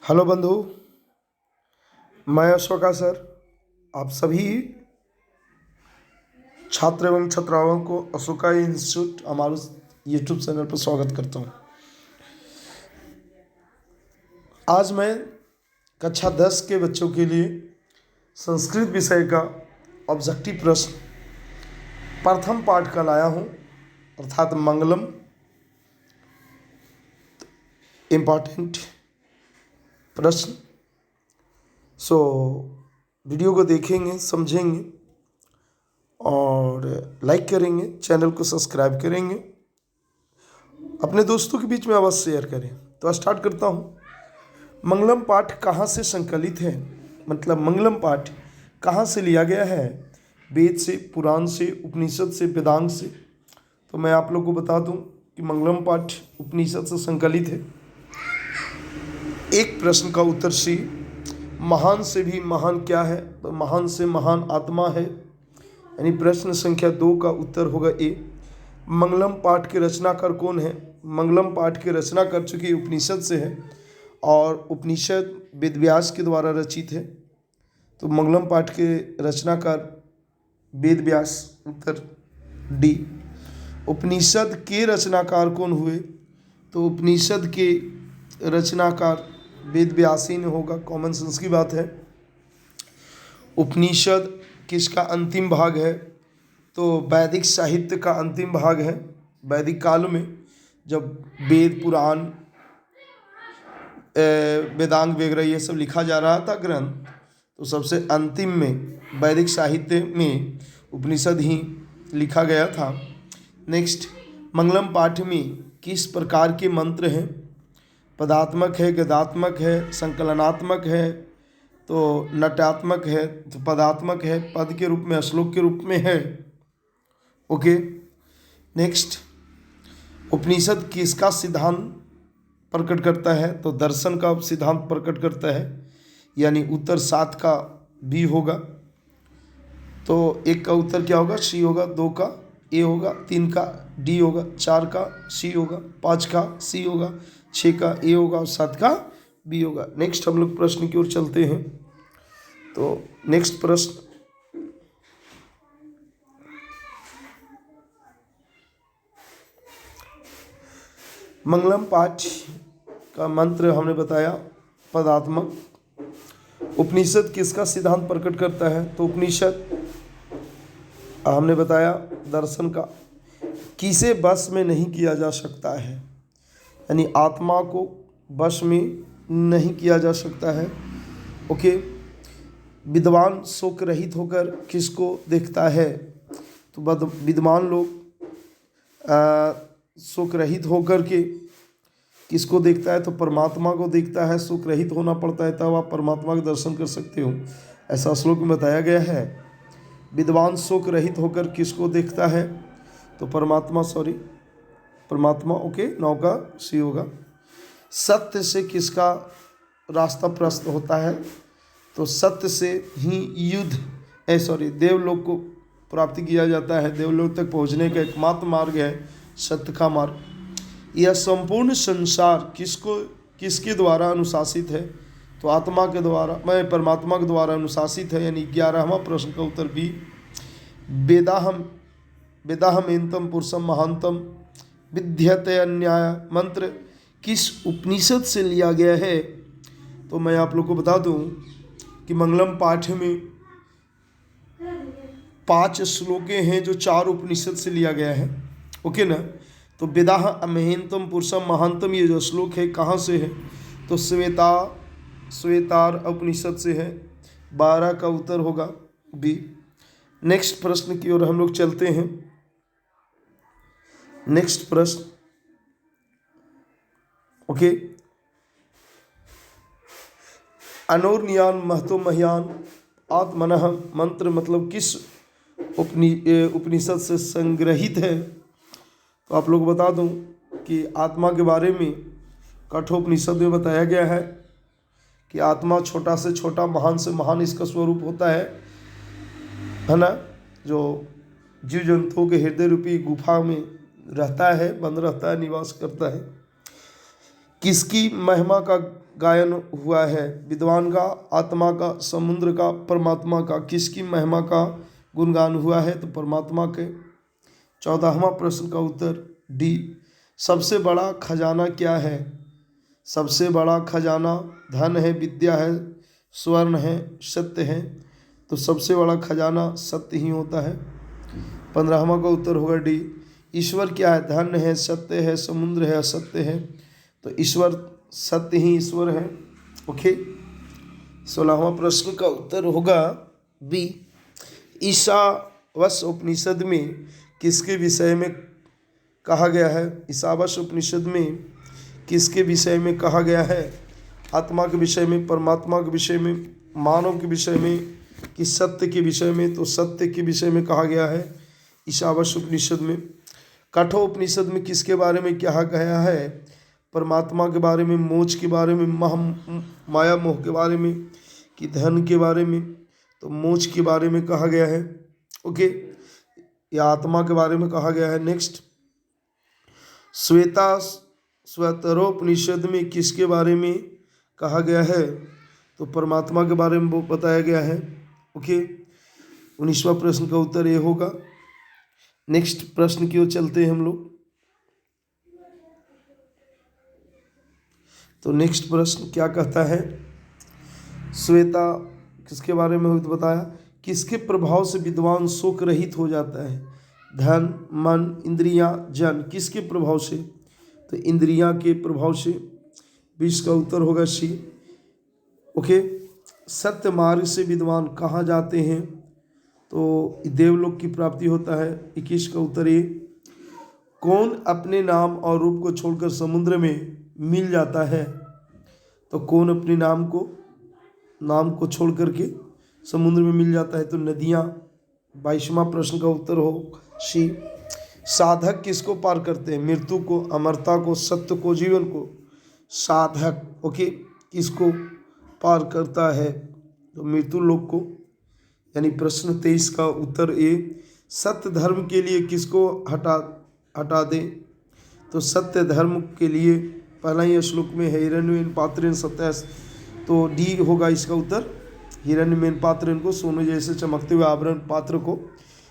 Hello बंधु, मैं Ashoka sir आप सभी छात्र एवं छात्राओं को अशोका इंस्टीट्यूट हमारे यूट्यूब चैनल पर स्वागत करता हूँ। आज मैं कक्षा 10 के बच्चों के लिए संस्कृत विषय का ऑब्जेक्टिव प्रश्न प्रथम पाठ का लाया हूँ, अर्थात मंगलम। इम्पॉर्टेंट प्रश्न। वीडियो को देखेंगे, समझेंगे और लाइक करेंगे, चैनल को सब्सक्राइब करेंगे, अपने दोस्तों के बीच में अवश्य शेयर करें। तो स्टार्ट करता हूँ। मंगलम पाठ कहाँ से संकलित है, मतलब मंगलम पाठ कहाँ से लिया गया है? वेद से, पुराण से, उपनिषद से, वेदांग से। तो मैं आप लोग को बता दूं कि मंगलम पाठ उपनिषद से संकलित है। एक प्रश्न का उत्तर सी। महान से भी महान क्या है? तो महान से महान आत्मा है, यानी प्रश्न संख्या 2 का उत्तर होगा ए। मंगलम पाठ के रचनाकार कौन है? मंगलम पाठ के रचनाकार चूँकि उपनिषद से है और उपनिषद वेद व्यास के द्वारा रचित है, तो मंगलम पाठ के रचनाकार वेद व्यास, उत्तर डी। उपनिषद के रचनाकार कौन हुए? तो उपनिषद के रचनाकार वेद व्यास ही ने होगा, कॉमन सेंस की बात है। उपनिषद किसका अंतिम भाग है? तो वैदिक साहित्य का अंतिम भाग है। वैदिक काल में जब वेद, पुराण, वेदांग वगैरह ये सब लिखा जा रहा था ग्रंथ, तो सबसे अंतिम में वैदिक साहित्य में उपनिषद ही लिखा गया था। नेक्स्ट, मंगलम पाठ में किस प्रकार के मंत्र हैं? पदात्मक है, गद्यात्मक है, संकलनात्मक है, तो नटात्मक है, तो पदात्मक है, पद के रूप में, श्लोक के रूप में है। ओके। नेक्स्ट, उपनिषद किसका सिद्धांत प्रकट करता है? तो दर्शन का सिद्धांत प्रकट करता है, यानी उत्तर 7 का बी होगा। तो 1 का उत्तर क्या होगा? सी होगा, 2 का ए होगा, 3 का डी होगा, 4 का सी होगा, 5 का सी होगा, 6 का ए होगा और 7 का बी होगा। नेक्स्ट हम लोग प्रश्न की ओर चलते हैं। तो नेक्स्ट प्रश्न, मंगलम पाठ का मंत्र हमने बताया पदात्मक। उपनिषद किसका सिद्धांत प्रकट करता है? तो उपनिषद हमने बताया दर्शन का। किसे वश में नहीं किया जा सकता है, यानी आत्मा को वश में नहीं किया जा सकता है। ओके। विद्वान शोक रहित होकर किसको देखता है? तो विद्वान लोग शोक रहित होकर के किसको देखता है? तो परमात्मा को देखता है। शोक रहित होना पड़ता है तब आप परमात्मा के दर्शन कर सकते हो, ऐसा श्लोक में बताया गया है। विद्वान शोक रहित होकर किसको देखता है? तो परमात्मा। ओके, 9 का सी होगा। सत्य से किसका रास्ता प्रशस्त होता है? तो सत्य से ही देवलोक को प्राप्ति किया जाता है। देवलोक तक पहुंचने का एकमात्र मार्ग है सत्य का मार्ग। यह संपूर्ण संसार किसके द्वारा अनुशासित है? तो आत्मा के द्वारा, परमात्मा के द्वारा अनुशासित है, यानी 11वां प्रश्न का उत्तर बी। वेदाहम एन्तम पुरुषम महांतम विद्यते अन्याय मंत्र किस उपनिषद से लिया गया है? तो मैं आप लोग को बता दूं कि मंगलम पाठ में 5 श्लोके हैं जो 4 उपनिषद से लिया गया है। ओके ना। तो वेदाह अमहेंतम पुरुषम महांतम, ये जो श्लोक है कहाँ से है? तो श्वेतार उपनिषद से है। 12 का उत्तर होगा बी। नेक्स्ट प्रश्न की ओर हम लोग चलते हैं। नेक्स्ट प्रश्न, ओके। अनोर्नियान महतो मह्यान आत्मनः मंत्र मतलब किस उपनिषद से संग्रहित है? तो आप लोग बता दूं कि आत्मा के बारे में कठोपनिषद में बताया गया है कि आत्मा छोटा से छोटा, महान से महान इसका स्वरूप होता है ना, जो जीव जंतुओं के हृदय रूपी गुफा में रहता है, बंद रहता है, निवास करता है। किसकी महिमा का गायन हुआ है? विद्वान का, आत्मा का, समुद्र का, परमात्मा का? किसकी महिमा का गुणगान हुआ है? तो परमात्मा के। 14वां प्रश्न का उत्तर डी। सबसे बड़ा खजाना क्या है? सबसे बड़ा खजाना धन है, विद्या है, स्वर्ण है, सत्य है। तो सबसे बड़ा खजाना सत्य ही होता है। 15वां का उत्तर होगा डी। ईश्वर क्या है? धन है, सत्य है, समुद्र है, असत्य है। तो ईश्वर, सत्य ही ईश्वर है। ओके। 16वां प्रश्न का उत्तर होगा बी। ईशावास्य उपनिषद में किसके विषय में कहा गया है? ईशावास्य उपनिषद में किसके विषय में कहा गया है? आत्मा के विषय में, परमात्मा के विषय में, मानव के विषय में, कि सत्य के विषय में? तो सत्य के विषय में कहा गया है ईशावास्य उपनिषद में। कठोपनिषद में किसके बारे में कहा गया है? परमात्मा के बारे में, मोक्ष के बारे में, माया मोह के बारे में, कि धन के बारे में? तो मोक्ष के बारे में कहा गया है। ओके, या आत्मा के बारे में कहा गया है। नेक्स्ट, श्वेतरोपनिषद में किसके बारे में कहा गया है? तो परमात्मा के बारे में वो बताया गया है। ओके, 19वां प्रश्न का उत्तर ये होगा। नेक्स्ट प्रश्न की ओर चलते हैं हम लोग। तो नेक्स्ट प्रश्न क्या कहता है? श्वेता किसके बारे में बताया? किसके प्रभाव से विद्वान शोक रहित हो जाता है? धन, मन, इंद्रियां, जन? किसके प्रभाव से? तो इंद्रियां के प्रभाव से। 20 का उत्तर होगा सी। ओके, सत्य मार्ग से विद्वान कहाँ जाते हैं? तो देवलोक की प्राप्ति होता है। 21 का उत्तर ये। कौन अपने नाम और रूप को छोड़कर समुद्र में मिल जाता है? तो कौन अपने नाम को छोड़ करके समुद्र में मिल जाता है? तो नदियाँ। 22वां प्रश्न का उत्तर हो सी। साधक किसको पार करते हैं? मृत्यु को, अमरता को, सत्य को, जीवन को? साधक, ओके, किसको पार करता है? तो मृत्यु लोक को। यानी प्रश्न 23 का उत्तर ए। सत्य धर्म के लिए किसको हटा दे? तो सत्य धर्म के लिए पहला ही श्लोक में है, हिरण्यमेन पात्रेण सत्यास। तो डी होगा इसका उत्तर। हिरण्यमेन पात्र को, सोने जैसे चमकते हुए आभरण पात्र को।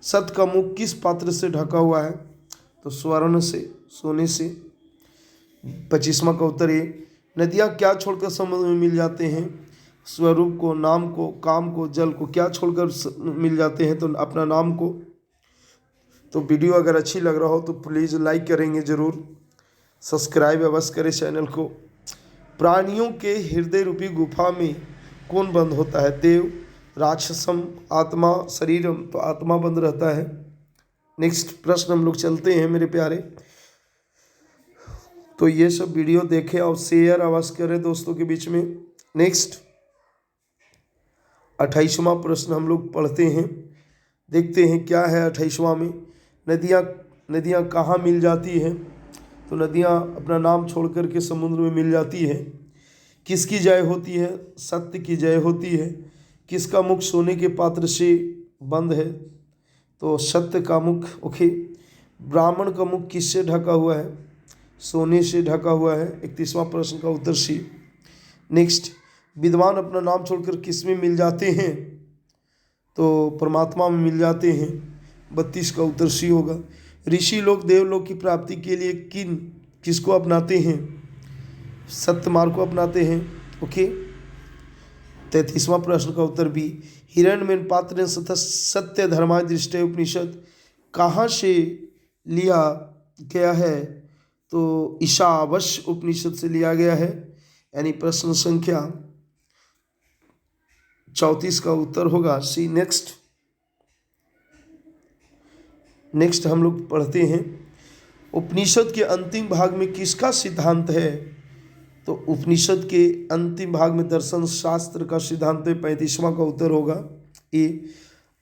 सत्य का मुख किस पात्र से ढका हुआ है? तो स्वर्ण से, सोने से। 25वां का उत्तर ये। नदियाँ क्या छोड़कर समुद्र में मिल जाते हैं? स्वरूप को, नाम को, काम को, जल को? क्या छोड़कर मिल जाते हैं? तो अपना नाम को। तो वीडियो अगर अच्छी लग रहा हो तो प्लीज़ लाइक करेंगे ज़रूर, सब्सक्राइब अवश्य करें चैनल को। प्राणियों के हृदय रूपी गुफा में कौन बंद होता है? देव, राक्षसम, आत्मा, शरीरम? तो आत्मा बंद रहता है। नेक्स्ट प्रश्न हम लोग चलते हैं मेरे प्यारे। तो ये सब वीडियो देखें और शेयर अवश्य करें दोस्तों के बीच में। नेक्स्ट 28वां प्रश्न हम लोग पढ़ते हैं, देखते हैं क्या है 28वां में। नदियाँ कहाँ मिल जाती हैं? तो नदियाँ अपना नाम छोड़ करके समुद्र में मिल जाती है। किसकी जय होती है? सत्य की जय होती है। किसका मुख सोने के पात्र से बंद है? तो सत्य का मुख। ओके, ब्राह्मण का मुख किससे ढका हुआ है? सोने से ढका हुआ है। 31वां प्रश्न का उत्तर सी। नेक्स्ट, विद्वान अपना नाम छोड़कर किस में मिल जाते हैं? तो परमात्मा में मिल जाते हैं। 32 का उत्तर सी होगा। ऋषि लोग देवलोक की प्राप्ति के लिए किसको अपनाते हैं? सत्य मार्ग को अपनाते हैं। ओके, 33वां प्रश्न का उत्तर बी। हिरण्यमेन पात्र ने सत्य धर्मा दृष्टि उपनिषद कहाँ से लिया गया है? तो ईशावास्य उपनिषद से लिया गया है। यानी प्रश्न संख्या 34 का उत्तर होगा सी। नेक्स्ट हम लोग पढ़ते हैं, उपनिषद के अंतिम भाग में किसका सिद्धांत है? तो उपनिषद के अंतिम भाग में दर्शन शास्त्र का सिद्धांत है। 35वां का उत्तर होगा ए।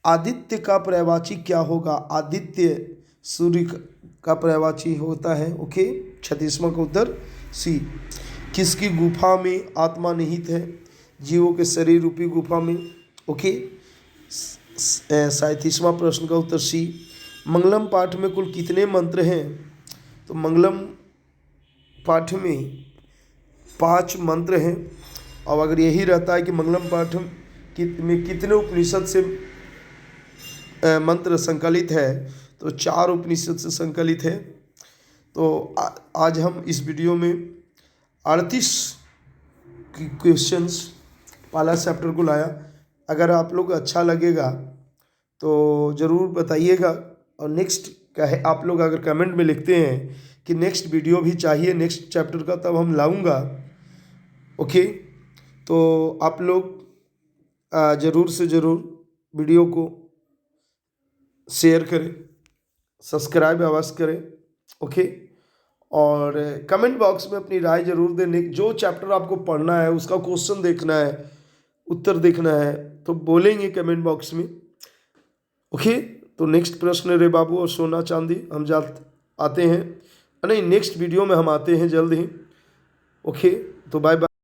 आदित्य का पर्यायवाची क्या होगा? आदित्य सूर्य का पर्यायवाची होता है। ओके, 36वां का उत्तर सी। किसकी गुफा में आत्मा निहित है? जीवों के शरीर रूपी गुफा में। ओके, 37वां प्रश्न का उत्तर सी। मंगलम पाठ में कुल कितने मंत्र हैं? तो मंगलम पाठ में 5 मंत्र हैं, और अगर यही रहता है कि मंगलम पाठ में कितने उपनिषद से मंत्र संकलित है, तो 4 उपनिषद से संकलित है। तो आज हम इस वीडियो में 38 क्वेश्चंस वाला चैप्टर को लाया। अगर आप लोग अच्छा लगेगा तो ज़रूर बताइएगा, और नेक्स्ट क्या है, आप लोग अगर कमेंट में लिखते हैं कि नेक्स्ट वीडियो भी चाहिए नेक्स्ट चैप्टर का, तब हम लाऊंगा। ओके, तो आप लोग ज़रूर से ज़रूर वीडियो को शेयर करें, सब्सक्राइब अवश्य करें। ओके, और कमेंट बॉक्स में अपनी राय ज़रूर दें। जो चैप्टर आपको पढ़ना है, उसका क्वेश्चन देखना है, उत्तर देखना है, तो बोलेंगे कमेंट बॉक्स में। ओके, तो नेक्स्ट प्रश्न रे बाबू और सोना चांदी हम आते हैं, नहीं नेक्स्ट वीडियो में हम आते हैं जल्द ही। ओके, तो बाय बाय।